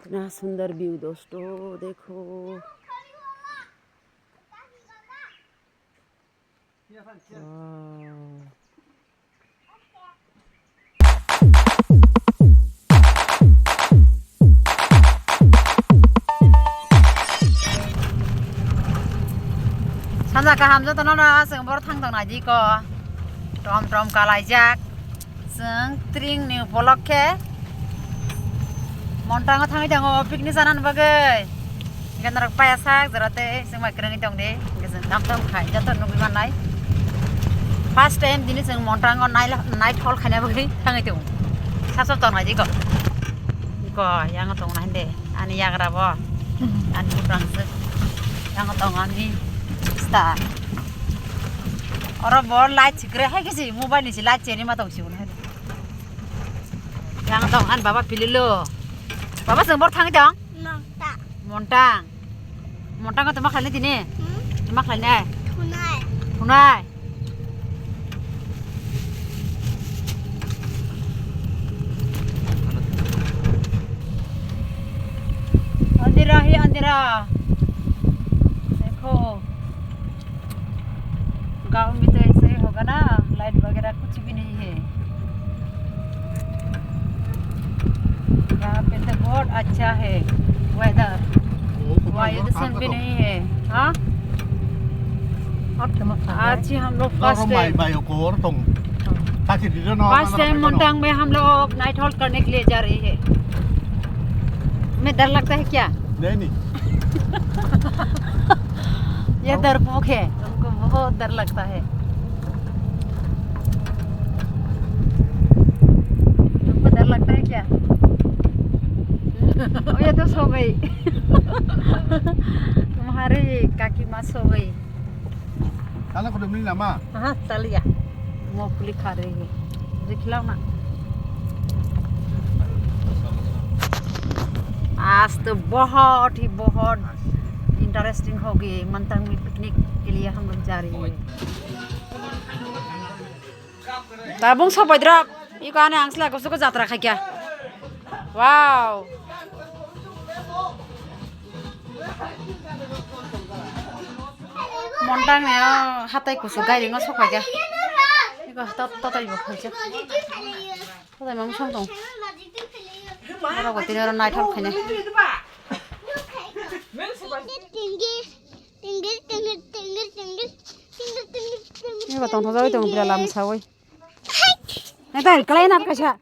इतना सुंदर व्यू दोस्तों, देखो। वाह। सानजा गाहाम जों जों बर थांदों जी को टम टम कालायजाक जों ट्रिंनि उपलक्षे मन्टाङाव थाङै दङ पिकनिक जानानै बागै गनरक पायासाक जराते जों माइक्रोनि दं दे जों दाम दाम खाय जाथन नुबि मानाय फर्स्ट टाइम दिनै जों मन्टाङाव नाइट हल खायना बागै थाङै दं सासब दं जी को yang dong nah deh ani yang rabo ani prangse yang dong ani star orang bor light sikre hai kisi mobile ni light cheni ma dong siun hai yang dong an baba pilih lo baba seng bor thang dong montang montang ko tumak khalni dini tumak khalni tunai अंधेरा ही अंधेरा देखो गांव में तो ऐसे ही होगा ना light वगैरह कुछ भी नहीं है यहाँ पे तो बहुत अच्छा है वेदर वायु प्रदूषण भी नहीं है हाँ आज ही हम लोग फर्स्ट टाइम मोन्टांग में हम लोग नाइट हॉल्ट करने के लिए जा रही है में डर लगता है क्या नहीं ये डरपोक है उनको बहुत डर लगता है तुमको डर लगता है क्या ये तो सो गई तुम्हारी काकी माँ सो गई kalau kau beli lama हाँ चल या मूंगफली खा रही है दिखलाओ ना आज तो बहुत ही बहुत इंटरेस्टिंग होगी मंतांग में पिकनिक के लिए हम लोग जा रहे हैं ताबुंग सब इधर ये कहानी आंसला कुछ को जात्रा खा क्या वाव मंतांग में हाथाई कुछ गाड़ी में सब खा क्या ये का तो ताई बखा क्या तो ताई मामू संग दong Orang gotin orang naik hal kene. Ini batang thozai tu mungkin dalam sawai. Nanti hari kalian nak kasih.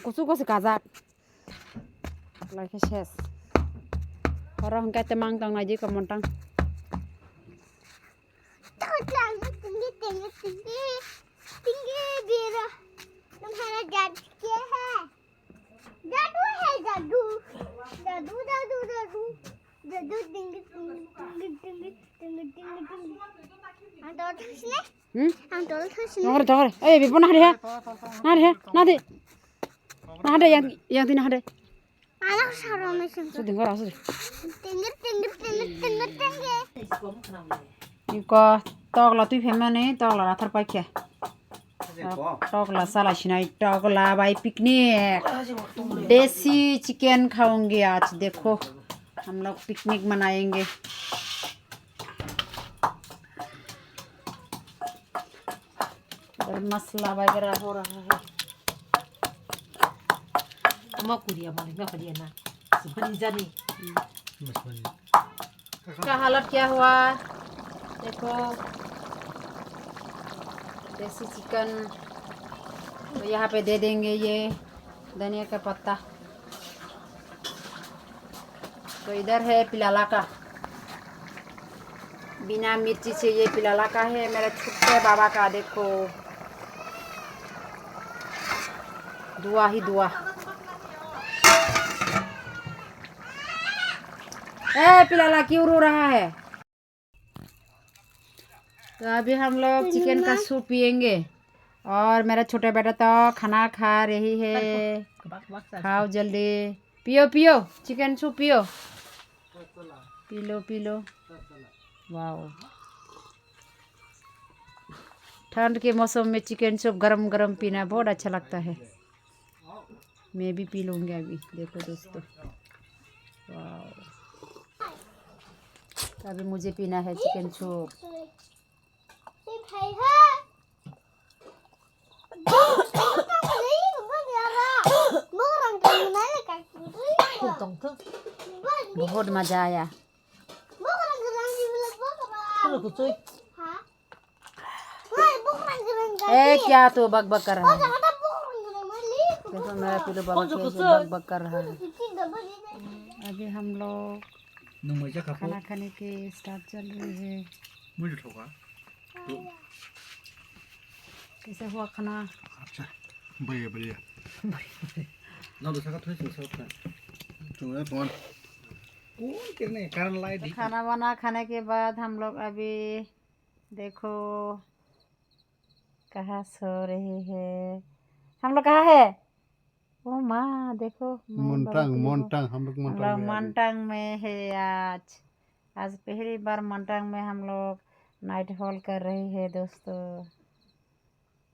Kusu kusu kazak. Lagi ses. Orang kita temang tang aja ke montang. tinggi biru. तुम्हारा जादू क्या है? जादू है जादू जादू जादू जादू जादू टिंग टिंग टिंग टिंग टिंग टिंग टिंग हम तो ठसने Nongre nongre bipo nah deh nah deh yang tina deh आना सारा में सुन sudah ngora sudah टिंग टिंग टिंग टिंग टिंग iko togla tu femane togla rathar paikya Tokla साला सिनाई टोकला भाई पिकनिक देसी चिकन खाओगे आज देखो हम लोग पिकनिक मनाएंगे मसाला वगैरह हो रहा है का हालत क्या हुआ देखो देसी चिकन तो यहाँ पे दे देंगे ये धनिया का पत्ता तो इधर है पिलाला का बिना मिर्ची से ये पिलाला का है मेरे छोटे बाबा का देखो दुआ ही दुआ पिलाला क्यों रो रहा है तो अभी हम लोग चिकन का सूप पियेंगे और मेरा छोटा बेटा तो खाना खा रही है खाओ जल्दी पियो पियो चिकन सूप पियो पी लो वाओ ठंड के मौसम में चिकन सूप गरम गरम पीना बहुत अच्छा लगता है मैं भी पी लूँगी अभी देखो दोस्तों वाह। अभी मुझे पीना है चिकन सूप। ये भाई है बहुत मजा आया। ए क्या तो बक बक कर रहा है? देखो मेरा पिल्लू बाबा कैसे बक बक कर रहा है। अभी हम लोग खाना खाने के स्टार्ट चल रही है। मुझे ठोका कैसे हुआ खाना? अच्छा बढ़िया बढ़िया ना दूसरा का थोड़ी सोचता तुम्हारा कौन कितने कारण लाए तो खाना वाना खाने के बाद हम लोग अभी देखो कहाँ सो रही है। हम लोग कहाँ है? ओ माँ देखो मोंटांग मोंटांग हम लोग हम लोग मंटांग में है। आज पहली बार मंटांग में हम लोग नाइट हॉल कर रही है दोस्तों।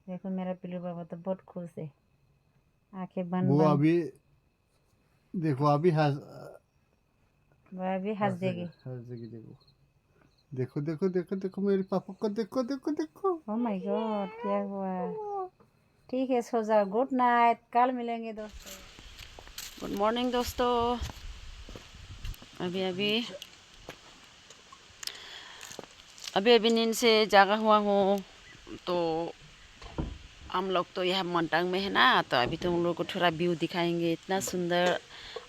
देखो मेरा पिल्लू बाबा तो बहुत खुश है, आंखें बंद वो बंद। अभी देखो अभी वह अभी हंस देगी। देखो देखो देखो देखो मेरे पापा को देखो देखो देखो। ओह माय गॉड क्या हुआ? ठीक है सो जाओ, गुड नाइट, कल मिलेंगे दोस्तों। गुड मॉर्निंग दोस्तों। अभी अभी नींद से जागा हुआ हूँ। तो हम लोग तो यह मंटांग में है ना, तो अभी तो हम लोग को थोड़ा व्यू दिखाएंगे। इतना सुंदर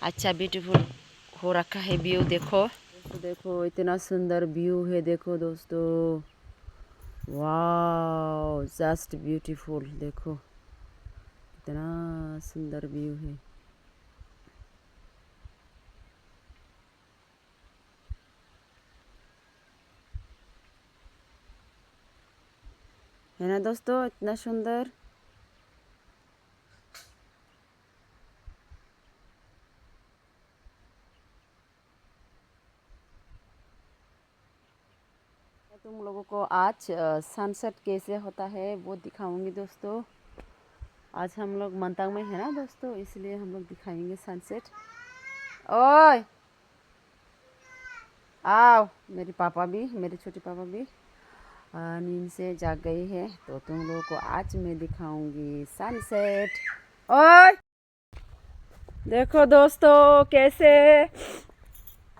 अच्छा ब्यूटीफुल हो रखा है व्यू। देखो तो देखो इतना सुंदर व्यू है। देखो दोस्तों वाह जस्ट ब्यूटीफुल। देखो इतना सुंदर व्यू है ना दोस्तों, इतना सुंदर। तुम लोगों को आज सनसेट कैसे होता है वो दिखाऊंगी दोस्तों। आज हम लोग मंतांग में है ना दोस्तों, इसलिए हम लोग दिखाएंगे सनसेट। ओए आओ, मेरे पापा भी, मेरे छोटे पापा भी नींद से जाग गई है, तो तुम लोगों को आज मैं दिखाऊंगी सनसेट। ओए देखो दोस्तों कैसे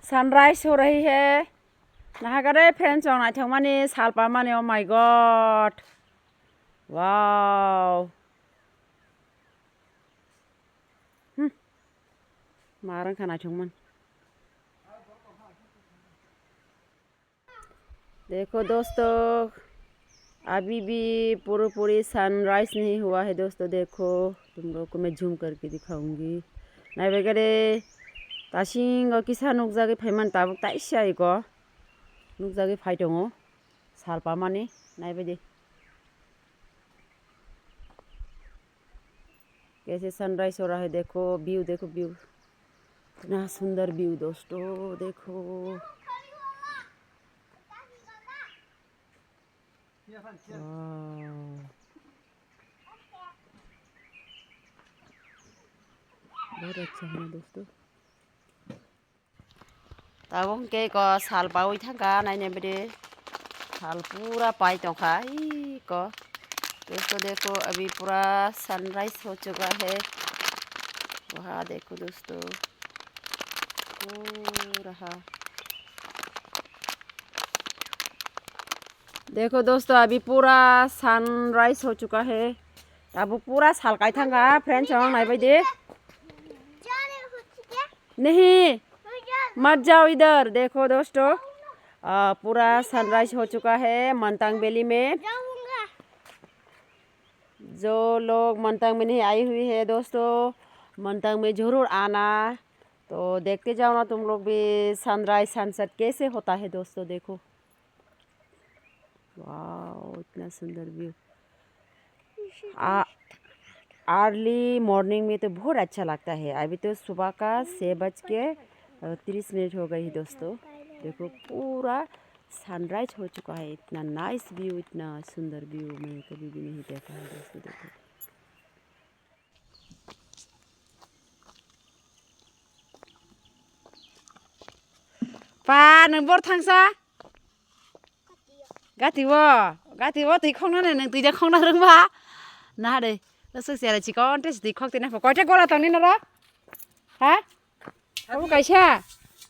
सनराइज हो रही है। नहा करे फ्रेंड चौना थे माने सालपा माने। ओ माय गॉड वाव मारन खाना थोंमन। देखो दोस्तों अभी भी पूरी सनराइज नहीं हुआ है दोस्तों। देखो तुम लोग को मैं जूम करके दिखाऊंगी। नाय वगैरह ताशिंग किसा नुकजागे फाइमान ताबुक ताइसा इको नुकजागे फाइ दङ सालपा माने। नाय बायदि कैसे सनराइज हो रहा है। देखो व्यू, देखो व्यू, इतना सुंदर व्यू दोस्तों। देखो बहुत अच्छा है ना दोस्तों। ताबुक के को साल पाई थाका नायने बदे साल पूरा पाई तोखा को दोस्तों। देखो अभी पूरा सनराइज हो चुका है। वहाँ देखो दोस्तों पूरा। देखो दोस्तों अभी पूरा सनराइज हो चुका है। अब पूरा सालकाई थांगा फ्रेंड्स हम नाय बायदि नहीं मत जाओ इधर। देखो दोस्तों पूरा सनराइज हो चुका है मंतांग वैली में। जो लोग मंतांग में नहीं आई हुई है दोस्तों, मंतांग में ज़रूर आना। तो देखते जाओ ना तुम लोग भी सनराइज सनसेट कैसे होता है दोस्तों। देखो वाह इतना सुंदर व्यू। अर्ली मॉर्निंग में तो बहुत अच्छा लगता है। अभी तो सुबह का 6:30 हो गई दोस्तों। देखो पूरा सनराइज हो चुका है। इतना नाइस व्यू, इतना सुंदर व्यू मैं कभी भी नहीं देखा है दोस्तों। देखो पा नों बर थांसा गातिबो तै खंनानै नों तैदा खंना रोंबा ना दे ससेरा चिकन टेस्ट दै खक्ते ना कयटा गला तंनि नरा हा बाबू कैसा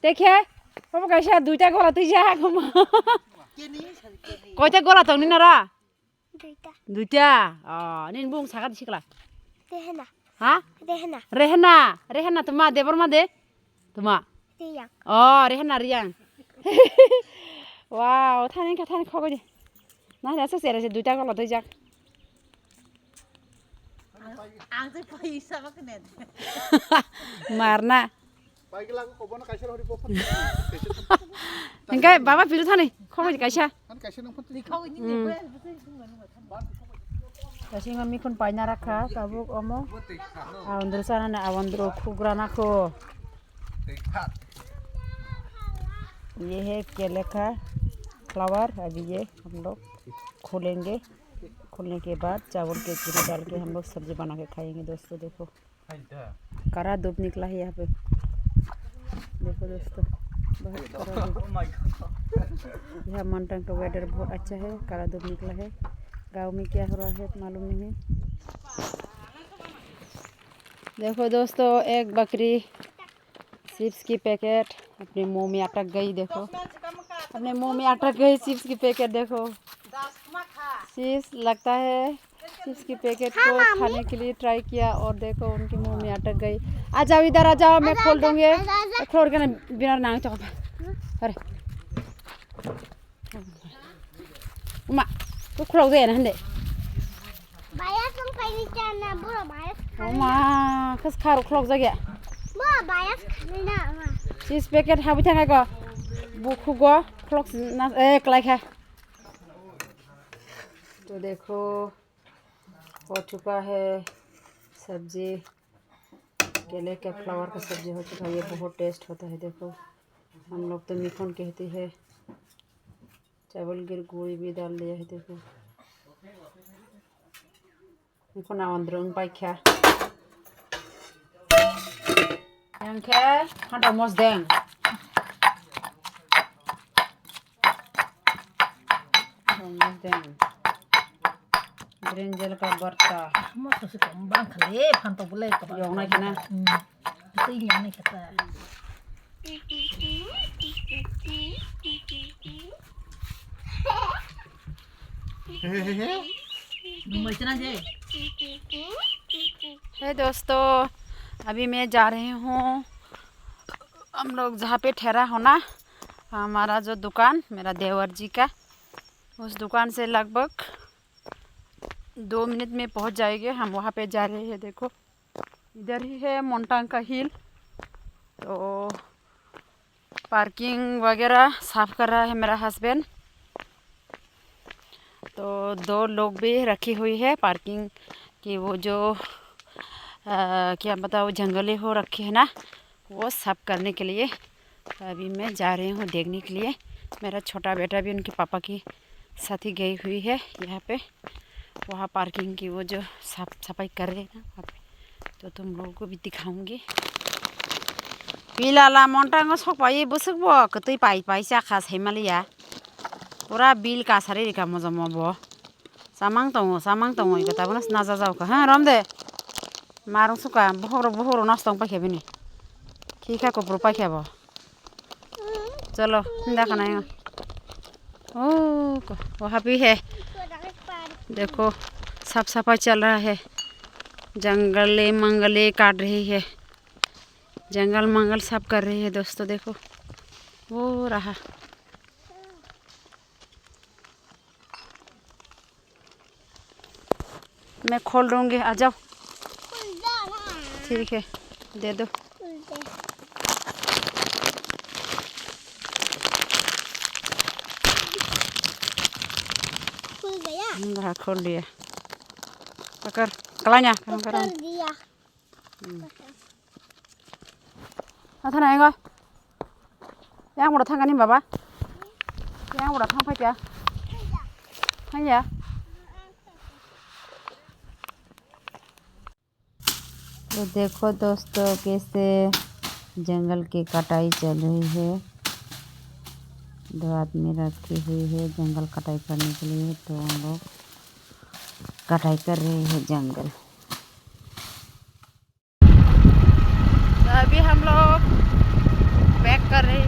देखे बाबू कैसा दुइटा गला तै जा कयटा गला तंनि नरा दुइटा निन बुं saga दिसिकला ha Rehana tuma de berma de tuma Rehana riang wow thani khogo di na da sa sera se duita ko lotoi jak ang se paisa ba kene marna Baik lagu kau bona kaisa hori pop. engkai baba pilu thani khogo di kaisa Kan kaisa nang putri. Kasi mami kon paina rakha kabuk omo awandro sana na awandro खुगराना को ये है केले का flower अभी ये हम लोग खोलेंगे खोलने के बाद चावल के पूरी डाल के हम लोग सब्जी बना के खाएंगे दोस्तों देखो कड़ा धूप निकला है यहाँ पे देखो दोस्तों बहुत कड़ा धूप यहाँ मोंटांग का वेदर बहुत अच्छा है कड़ा धूप निकला है गाँव में क्या हो रहा है मालूम नहीं है देखो दोस्तों एक बकरी चिप्स की पैकेट अपने मुंह में अटक गई देखो अपने मुंह में अटक गई चिप्स की पैकेट देखो चिप्स लगता है चिप्स की पैकेट को खाने के लिए ट्राई किया और देखो उनके मुंह में अटक गई आ जाओ इधर आ जाओ मैं खोल दूंगी खोल के ना बिना नांग चौक अरे उमा तो खोल दे ना हंदे Bayar kan kaini cana bura bayar. Uma कस खारो खोल जागे Bura bayar kaina ma. Chips packet हाबी थांगा गो बुखु गो खोल ना एक लाइक है तो देखो हो चुका है सब्जी केले के फ्लावर का सब्जी हो चुका है ये बहुत टेस्ट होता है देखो हम लोग तो मिखन कहते हैं चावल गिर गुड़ी भी डाल दिया है देखो मिखन आवंद्रंग पाइखा yang ke handa mos deng brinjal ka barta mos to se kambang khale phanto bulai ka yong na kina sei nyane kata numai chana je हे दोस्तों अभी मैं जा रही हूँ हम लोग जहाँ पे ठहरा होना हमारा जो दुकान मेरा देवर जी का उस दुकान से लगभग 2 मिनट में पहुँच जाएंगे हम वहाँ पे जा रहे हैं देखो इधर ही है मोंटांग का हिल तो पार्किंग वगैरह साफ कर रहा है मेरा हस्बैंड तो 2 लोग भी रखी हुई है पार्किंग की वो जो क्या बताओ जंगले हो रखे हैं ना वो साफ करने के लिए अभी मैं जा रही हूँ देखने के लिए मेरा छोटा बेटा भी उनके पापा की साथ ही गई हुई है यहाँ पे वहाँ पार्किंग की वो जो साफ सफाई कर रहे हैं ना वहाँ पे तो तुम लोगों को भी दिखाऊंगी बिलाला मोंटांग सकपाई बुसुकबो कतै पाई पाई जाखा सैमालिया पूरा बिल कासारे रिका मजमबो सामांग दङ इगताबोना नाजा जावका हा रामदे मारं सुका बहरो नष्ट पाखे बनी खीखा को प्रो पाखे बो चलो देखा नहीं ओ वहाँ भी है देखो साफ सफाई चल रहा है जंगले मंगले काट रही है जंगल मंगल साफ कर रही है दोस्तों देखो वो रहा मैं खोल दूंगी आ जाओ ठीक है दे दो खुल गया हाँ खोल दिया पकड़ कलाnya कर दिया था ना इनको yang udah tangani baba yang udah tang pakai ya तो देखो दोस्तों कैसे जंगल की कटाई चल रही है 2 आदमी रखी हुई है जंगल कटाई करने के लिए। तो हम लोग कटाई कर रहे हैं जंगल। तो अभी हम लोग बैक कर रहे